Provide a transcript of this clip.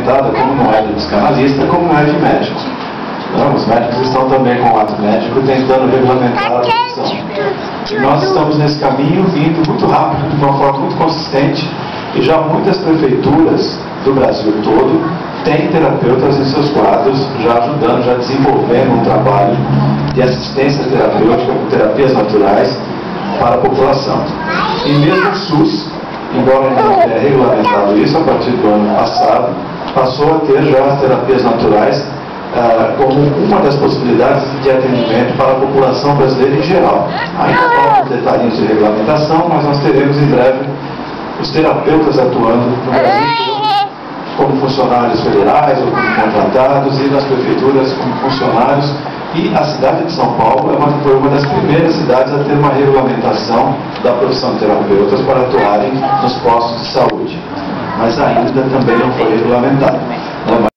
regulamentada, como não é de psicanalista, como não é de médicos. Não, os médicos estão também com o ato médico tentando regulamentar a profissão. E nós estamos nesse caminho indo muito rápido, de uma forma muito consistente, e já muitas prefeituras do Brasil todo têm terapeutas em seus quadros, já ajudando, já desenvolvendo um trabalho de assistência terapêutica com terapias naturais para a população. E mesmo o SUS, embora ainda não tenha regulamentado isso, a partir do ano passado, passou a ter já as terapias naturais como uma das possibilidades de atendimento para a população brasileira em geral. Ainda faltam detalhes de regulamentação, mas nós teremos em breve os terapeutas atuando no Brasil todo, como funcionários federais ou como contratados, e nas prefeituras como funcionários. E a cidade de São Paulo foi uma das primeiras cidades a ter uma regulamentação da profissão de terapeutas para atuarem nos postos de saúde, mas ainda também não foi regulamentado.